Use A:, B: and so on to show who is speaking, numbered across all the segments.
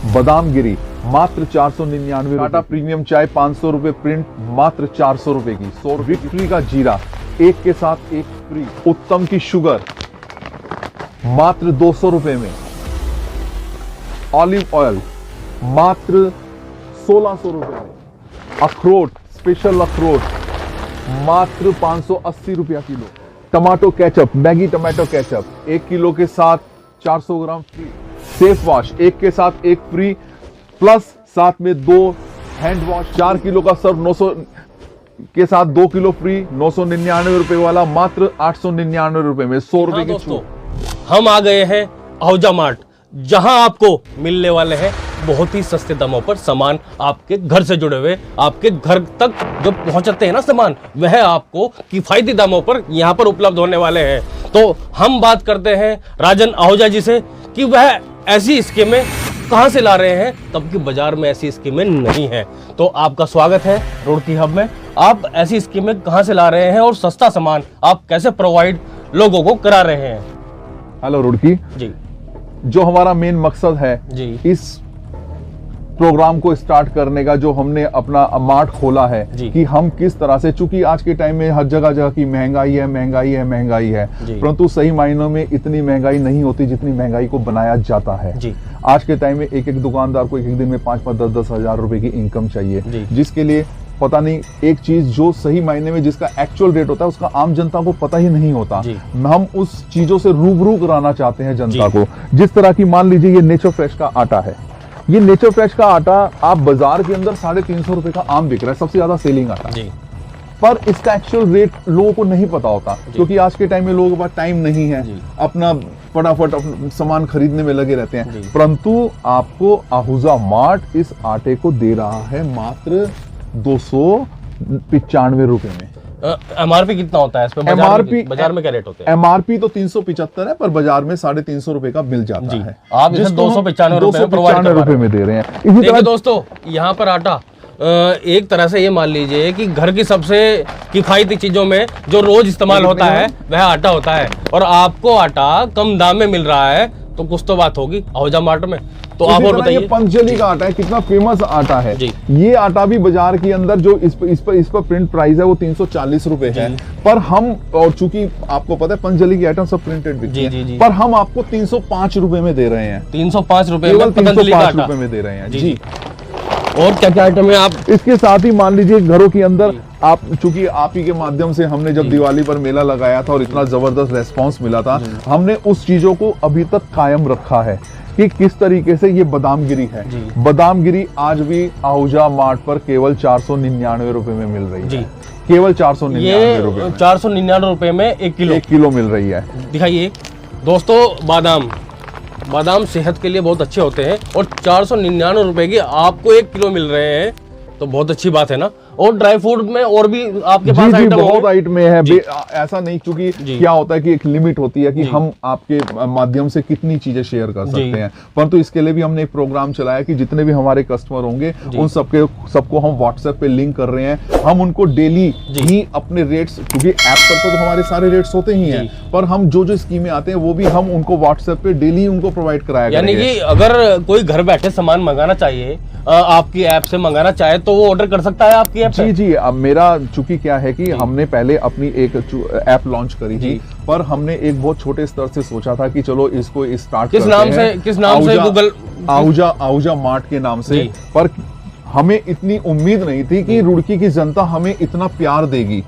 A: बादाम गिरी मात्र 499। टाटा प्रीमियम चाय 500 रुपए प्रिंट मात्र 400 रुपए की। 100 विक्ट्री का जीरा एक के साथ एक फ्री। उत्तम की शुगर मात्र 200 रुपए में। ऑलिव ऑयल मात्र 1600 रुपए में। अखरोट स्पेशल अखरोट मात्र 580 रुपया kilo. Tomato ketchup Maggi tomato ketchup 1 kilo के साथ 400 ग्राम फ्री। सेफ वॉश एक के साथ एक फ्री प्लस साथ में 2 हैंड वॉश। 4 किलो का सर्फ 900 के साथ 2 किलो फ्री। 999 रुपए वाला मात्र 899 रुपए में। 100 रुपए की छूट।
B: हम आ गए हैं आहूजा मार्ट, जहां आपको मिलने वाले हैं बहुत ही सस्ते दामों पर सामान। आपके घर से जुड़े हुए, आपके घर तक जो पहुंचाते हैं ना सामान, वह आपको किफायती दामों पर यहां पर उपलब्ध होने वाले हैं। तो हम बात करते हैं राजन आहूजा जी से कि वह ऐसी स्कीमें कहां से ला रहे हैं, तबकि बाजार में ऐसी स्कीमें नहीं है। तो आपका स्वागत है रुड़की हब में। आप ऐसी स्कीमें कहां से ला रहे हैं और सस्ता सामान आप कैसे प्रोवाइड लोगों को करा रहे हैं?
A: हेलो रुड़की
B: जी,
A: जो हमारा मेन मकसद है
B: जी,
A: इस प्रोग्राम को स्टार्ट करने का, जो हमने अपना मार्ट खोला है कि हम किस तरह से, चूंकि आज के टाइम में हर जगह की महंगाई है महंगाई है महंगाई है, परंतु सही मायनों में इतनी महंगाई नहीं होती जितनी महंगाई को बनाया जाता है। आज के टाइम में एक एक दुकानदार को एक एक दिन में 5-5, 10-10 हजार रुपए की इनकम चाहिए, जिसके लिए पता नहीं एक चीज जो सही मायने में जिसका एक्चुअल रेट होता है उसका आम जनता को पता ही नहीं होता। हम उस चीजों से रूबरू कराना चाहते हैं जनता को। जिस तरह की मान लीजिए ये नेचर फ्रेश का आटा है, ये नेचर फ्रेश का आटा आप बाजार के अंदर 350 रुपए का आम बिक रहा है, सबसे ज्यादा सेलिंग आता है, पर इसका एक्चुअल रेट लोगों को नहीं पता होता, क्योंकि आज के टाइम में लोगों के पास टाइम नहीं है, अपना फटाफट सामान खरीदने में लगे रहते हैं। परंतु आपको आहूजा मार्ट इस आटे को दे रहा है मात्र 295 रुपए में।
B: एमआरपी कितना होता है इस पे? बाजार में क्या रेट होते हैं?
A: एमआरपी तो 375 है, पर बाजार में 350 रुपए का मिल जाता है।
B: आप इसे 295
A: रुपए में दे रहे हैं।
B: इसी तरह दोस्तों यहाँ पर आटा एक तरह से ये मान लीजिए कि घर की सबसे किफायती चीजों में जो रोज इस्तेमाल होता है वह आटा होता है, और आपको आटा कम दाम में मिल रहा है, तो कुछ तो बात होगी आहूजा मार्ट में। तो आप और बताइए।
A: पंचजली का आटा है, कितना फेमस आटा है ये आटा भी बाजार के अंदर जो इस पर प्रिंट प्राइस है वो 340 रुपए है, पर हम, और चूंकि आपको पता है पंचजली की आइटम सब प्रिंटेड बिकती है, पर हम आपको 305 रुपए में दे रहे हैं।
B: 305 रुपए में
A: में दे रहे हैं जी।
B: और क्या क्या आइटम है आप?
A: इसके साथ ही मान लीजिए घरों के अंदर आप, चूंकि आप ही के माध्यम से हमने जब दिवाली पर मेला लगाया था और इतना जबरदस्त रेस्पॉन्स मिला था, हमने उस चीजों को अभी तक कायम रखा है कि किस तरीके से ये बादाम गिरी है। बादाम गिरी आज भी आहूजा मार्ट पर केवल 499 रुपए में मिल रही है, केवल 499 रुपए।
B: 499 रुपए में 1
A: किलो मिल रही है।
B: दिखाइए दोस्तों, बादाम सेहत के लिए बहुत अच्छे होते हैं, और 499 रुपए की आपको 1 किलो मिल रहे हैं, तो बहुत अच्छी बात है ना। और ड्राई फ्रूट में और भी आपके पास आइटम
A: बहुत आइटम है। ऐसा नहीं, क्योंकि क्या होता है कि एक लिमिट होती है कि हम आपके माध्यम से कितनी चीजें शेयर कर सकते हैं, परंतु इसके लिए भी हमने एक प्रोग्राम चलाया कि जितने भी हमारे कस्टमर होंगे उन सबको हम व्हाट्सएप पे लिंक कर रहे हैं। हम उनको डेली ही अपने रेट्स, क्योंकि ऐप पर तो हमारे सारे रेट्स होते ही हैं, पर हम जो स्कीमें आते हैं वो भी हम उनको व्हाट्सएप पे डेली उनको प्रोवाइड कराया।
B: यानी कि अगर कोई घर बैठे सामान मंगाना चाहिए, आपकी ऐप से मंगाना चाहे, तो वो ऑर्डर कर सकता है आपकी ऐप से?
A: जी। अब मेरा चूंकि क्या है कि हमने पहले अपनी एक ऐप लॉन्च करी थी, पर हमने एक बहुत छोटे स्तर से सोचा था कि चलो इसको स्टार्ट
B: किस नाम से गूगल
A: आहूजा मार्ट के नाम से, पर हमें इतनी उम्मीद नहीं थी कि रुड़की की जनता हमें इतना प्यार देगी,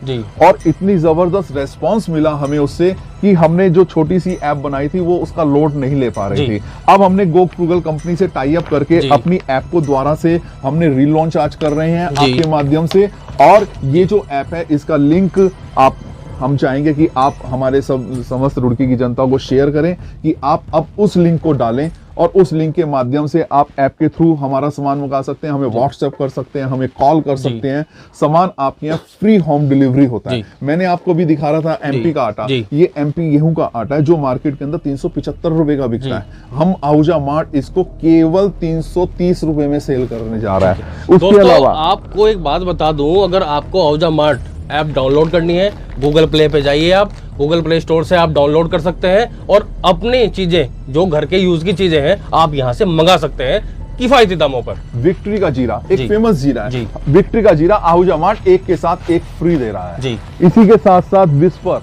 A: और इतनी जबरदस्त रेस्पॉन्स मिला हमें उससे कि हमने जो छोटी सी ऐप बनाई थी वो उसका लोड नहीं ले पा रही थी। अब हमने गूगल कंपनी से टाई अप करके अपनी ऐप को दोबारा से हमने रीलॉन्च आज कर रहे हैं आपके माध्यम से, और ये जो ऐप है इसका लिंक हम चाहेंगे कि आप हमारे समस्त रुड़की की जनता को शेयर करें कि आप अब उस लिंक को डालें, और उस लिंक के माध्यम से आप ऐप के थ्रू हमारा सामान मंगा सकते हैं, हमें व्हाट्सएप कर सकते हैं, हमें कॉल कर सकते हैं। सामान आपके यहाँ फ्री होम डिलीवरी होता है। मैंने आपको भी दिखा रहा था एमपी का आटा, ये एमपी गेहूं का आटा है जो मार्केट के अंदर 375 रुपए का बिकता है। हम आहूजा मार्ट इसको केवल 330 रुपए में सेल करने जा रहा है। उसके अलावा
B: आपको एक बात बता दूं, अगर आपको आहूजा मार्ट ऐप डाउनलोड करनी है, गूगल प्ले पे जाइए, आप गूगल प्ले स्टोर से आप डाउनलोड कर सकते हैं, और अपनी चीजें जो घर के यूज की चीजें हैं आप यहां से मंगा सकते हैं। किफायती दामों पर।
A: विक्ट्री का जीरा, एक
B: जी।
A: फेमस जीरा है
B: जी।
A: विक्ट्री का जीरा आहूजा मार्ट एक के साथ एक फ्री दे रहा है
B: जी।
A: इसी के साथ साथ विस्पर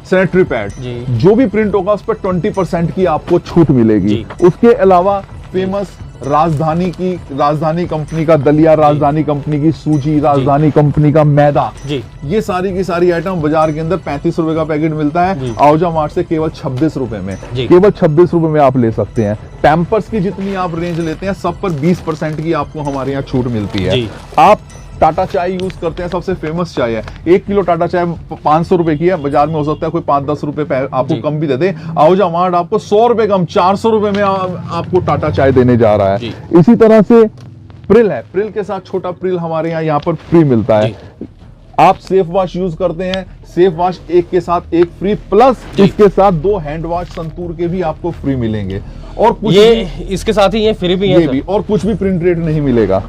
A: सैनिटरी पैड,
B: जी।
A: जो भी प्रिंट होगा उस पर 20% की आपको छूट मिलेगी।
B: जी।
A: उसके अलावा फेमस राजधानी कंपनी का दलिया, राजधानी कंपनी की सूजी, राजधानी कंपनी का मैदा,
B: जी।
A: ये सारी की सारी आइटम बाजार के अंदर 35 रुपए का पैकेट मिलता
B: जी।
A: है, आहूजा मार्ट से केवल 26 रुपए में,
B: जी।
A: केवल 26 रुपए में आप ले सकते हैं। पैम्पर्स की जितनी आप रेंज लेते हैं सब पर 20% की आपको हमारे यहाँ छूट मिलती है।
B: जी।
A: आप टाटा चाय यूज करते हैं, सबसे फेमस चाय है, 1 किलो टाटा चाय 500 रुपए की है, बाजार में हो सकता है कोई 5-10 रुपए आपको
B: जी।
A: कम भी दे दे। आहूजा मार्ट आपको 100 रुपए कम 400 रुपए में आपको टाटा चाय देने जा रहा है।
B: जी।
A: इसी तरह से प्रिल है, प्रिल के साथ छोटा प्रिल हमारे यहाँ पर फ्री मिलता है। आप सेफ वॉश यूज करते हैं, सेफ वॉश एक के साथ एक फ्री, प्लस इसके साथ 2 हैंड वॉश संतूर के भी आपको फ्री मिलेंगे। और कुछ
B: ये इसके साथ ही ये फ्री भी है
A: ये
B: सर?
A: भी, और कुछ भी प्रिंट रेट नहीं मिलेगा।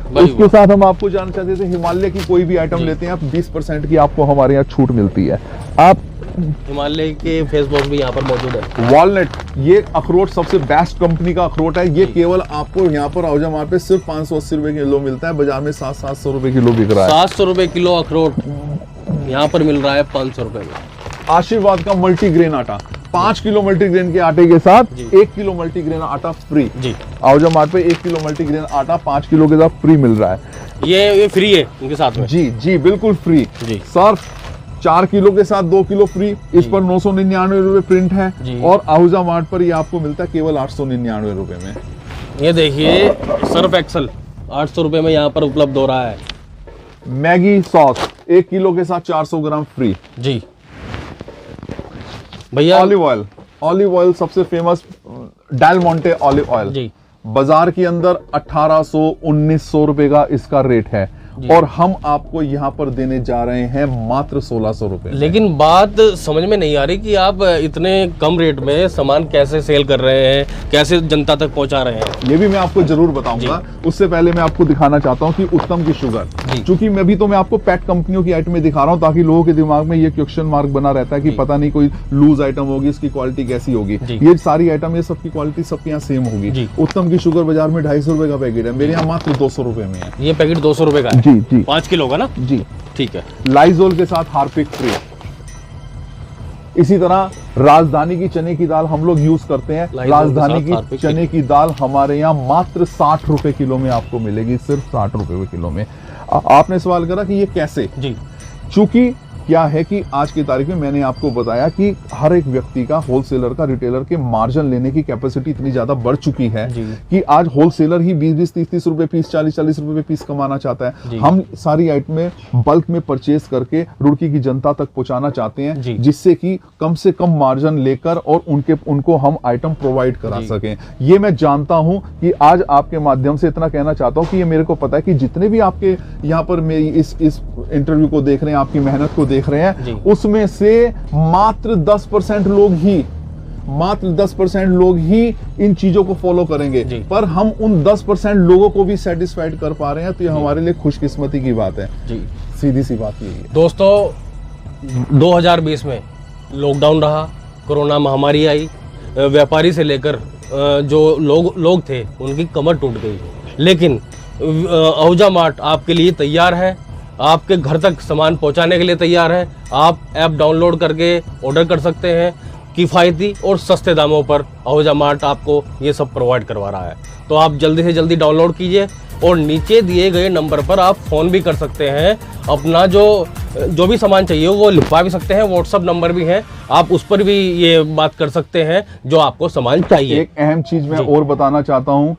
B: भाई
A: उसके
B: वाह।
A: साथ हम आपको जानना चाहते थे, हिमालय की कोई भी आइटम लेते हैं आप 20% की आपको हमारे यहाँ छूट मिलती है। आप
B: हिमालय के फेस वॉश भी यहाँ पर मौजूद है।
A: वॉलनट, ये अखरोट सबसे बेस्ट कंपनी का अखरोट है, ये केवल आपको यहाँ पर आहूजा मार्ट पे सिर्फ 580 रुपए किलो मिलता है, बाजार में 700 रुपए किलो बिक रहा है।
B: 700 रुपए किलो अखरोट यहाँ पर मिल रहा है 500 रुपए में।
A: आशीर्वाद का मल्टीग्रेन आटा, 5 किलो मल्टीग्रेन के आटे के साथ
B: जी।
A: 1 किलो मल्टीग्रेन आटा फ्री।
B: जी।
A: आहूजा मार्ट पे 1 किलो मल्टीग्रेन आटा 5 किलो के साथ फ्री मिल रहा है।
B: ये फ्री है इनके साथ में?
A: जी जी बिल्कुल फ्री।
B: जी।
A: सर्फ 4 किलो के साथ 2 किलो फ्री, इस पर 999 रुपए प्रिंट है,
B: जी।
A: और आहूजा मार्ट पर ये आपको मिलता है केवल 899 रुपए में।
B: ये देखिए सर्फ एक्सल 800 रुपए में यहाँ पर उपलब्ध हो रहा है।
A: मैगी सॉस 1 किलो के साथ 400 ग्राम फ्री।
B: जी भैया।
A: ऑलिव ऑयल सबसे famous Del Monte olive oil,
B: जी।
A: बाजार के अंदर 1800-1900 रुपए का इसका रेट है, और हम आपको यहाँ पर देने जा रहे हैं मात्र 1600 रुपए।
B: लेकिन बात समझ में नहीं आ रही कि आप इतने कम रेट में सामान कैसे सेल कर रहे हैं, कैसे जनता तक पहुंचा रहे हैं?
A: ये भी मैं आपको जरूर बताऊंगा। उससे पहले मैं आपको दिखाना चाहता हूँ कि उत्तम की शुगर, क्योंकि मैं आपको पेट कंपनियों की आइटमें दिखा रहा हूँ ताकि लोगों के दिमाग में ये क्वेश्चन मार्क बना रहता है कि पता नहीं कोई लूज आइटम होगी, इसकी क्वालिटी कैसी होगी। ये सारी आइटम, ये सबकी क्वालिटी सबके यहाँ सेम होगी। उत्तम की शुगर बाजार में 250 रुपए का पैकेट है, मेरे यहाँ मात्र 200 रुपए में है।
B: ये पैकेट 200 रुपए का है?
A: जी जी।
B: 5 किलो का ना?
A: जी
B: ठीक है।
A: लाइजोल के साथ हार्पिक फ्री। इसी तरह राजधानी की चने की दाल हम लोग यूज करते हैं, राजधानी की चने की दाल हमारे यहाँ मात्र 60 रुपए किलो में आपको मिलेगी, सिर्फ 60 रुपए किलो में। आपने सवाल करा कि ये कैसे? जी, चूंकि क्या है कि आज की तारीख में मैंने आपको बताया कि हर एक व्यक्ति का, होलसेलर का, रिटेलर के मार्जिन लेने की कैपेसिटी इतनी ज्यादा बढ़ चुकी है कि आज होलसेलर ही 20-20, 30-30 रुपए पीस, 40-40 रुपए पीस कमाना चाहता है। हम सारी आइटमें बल्क में परचेज करके रुड़की की जनता तक पहुंचाना चाहते हैं, जिससे कि कम से कम मार्जिन लेकर और उनको हम आइटम प्रोवाइड करा सकें। ये मैं जानता हूं कि आज आपके माध्यम से इतना कहना चाहता हूं कि ये मेरे को पता है कि जितने भी आपके यहाँ पर मेरी इस इंटरव्यू को देख रहे हैं, आपकी मेहनत को देख रहे हैं, उसमें से मात्र 10% लोग ही इन चीजों को फॉलो करेंगे, पर हम उन 10% लोगों को भी सेटिस्फाइड कर पा रहे हैं, तो ये हमारे लिए खुशकिस्मती की बात है। सीधी सी बात यही है।
B: दोस्तों 2020 में लॉकडाउन रहा, कोरोना महामारी आई, व्यापारी से लेकर जो लोग थे उनकी कमर टूट गई, लेकिन आहूजा मार्ट आपके लिए तैयार है, आपके घर तक सामान पहुंचाने के लिए तैयार है। आप ऐप डाउनलोड करके ऑर्डर कर सकते हैं, किफ़ायती और सस्ते दामों पर आहूजा मार्ट आपको ये सब प्रोवाइड करवा रहा है। तो आप जल्दी से जल्दी डाउनलोड कीजिए और नीचे दिए गए नंबर पर आप फ़ोन भी कर सकते हैं, अपना जो भी सामान चाहिए वो लिखवा भी सकते हैं। व्हाट्सअप नंबर भी है, आप उस पर भी ये बात कर सकते हैं जो आपको सामान चाहिए।
A: एक अहम चीज़ मैं और बताना चाहता हूँ,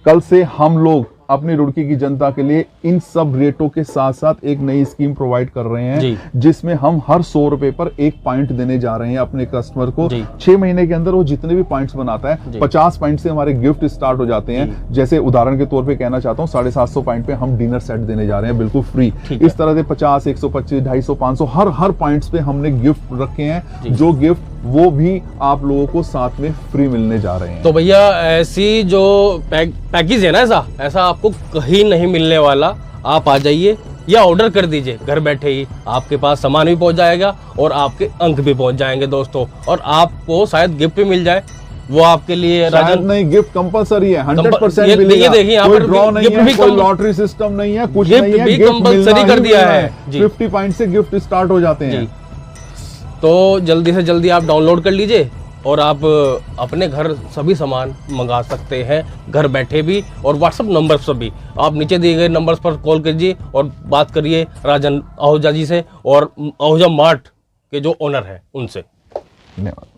A: कल से हम लोग अपनी रुड़की की जनता के लिए इन सब रेटों के साथ साथ एक नई स्कीम प्रोवाइड कर रहे हैं, जिसमें हम हर 100 रुपए पर 1 पॉइंट देने जा रहे हैं अपने कस्टमर को। 6 महीने के अंदर वो जितने भी पॉइंट्स बनाता है, 50 पॉइंट से हमारे गिफ्ट स्टार्ट हो जाते हैं। जैसे उदाहरण के तौर पे कहना चाहता हूँ, 750 पॉइंट पे हम डिनर सेट देने जा रहे हैं बिल्कुल फ्री। इस तरह से 50, 125, 250, 500 हर पॉइंट्स पे हमने गिफ्ट रखे हैं, जो गिफ्ट वो भी आप लोगों को साथ में फ्री मिलने जा रहे हैं।
B: तो भैया ऐसी जो पैकेज है ना, ऐसा आपको कहीं नहीं मिलने वाला। आप आ जाइए या ऑर्डर कर दीजिए, घर बैठे ही आपके पास सामान भी पहुंच जाएगा और आपके अंक भी पहुंच जाएंगे दोस्तों, और आपको शायद गिफ्ट भी मिल जाए। वो आपके लिए
A: शायद
B: राजन
A: नहीं, गिफ्ट कंपलसरी है, 100%
B: ये
A: मिलेगा।
B: देखिए यहाँ
A: कोई
B: पर
A: ड्रॉ नहीं
B: गिफ्ट
A: है,
B: भी
A: कोई लॉटरी सिस्टम नहीं है, कुछ
B: गिफ्ट
A: नहीं है,
B: भी
A: गिफ्ट
B: कंपलसरी
A: मिलना
B: कर
A: ही
B: दिया
A: मिलना
B: है जी।
A: 50 पॉइंट से गिफ्ट स्टार्ट हो जाते हैं।
B: जी। तो जल्दी से जल्दी आप डाउनलोड कर लीजिए और आप अपने घर सभी सामान मंगा सकते हैं, घर बैठे भी और व्हाट्सएप नंबर पर भी। आप नीचे दिए गए नंबर्स पर कॉल कीजिए और बात करिए राजन आहूजा जी से और आहूजा मार्ट के जो ओनर हैं उनसे।
A: धन्यवाद।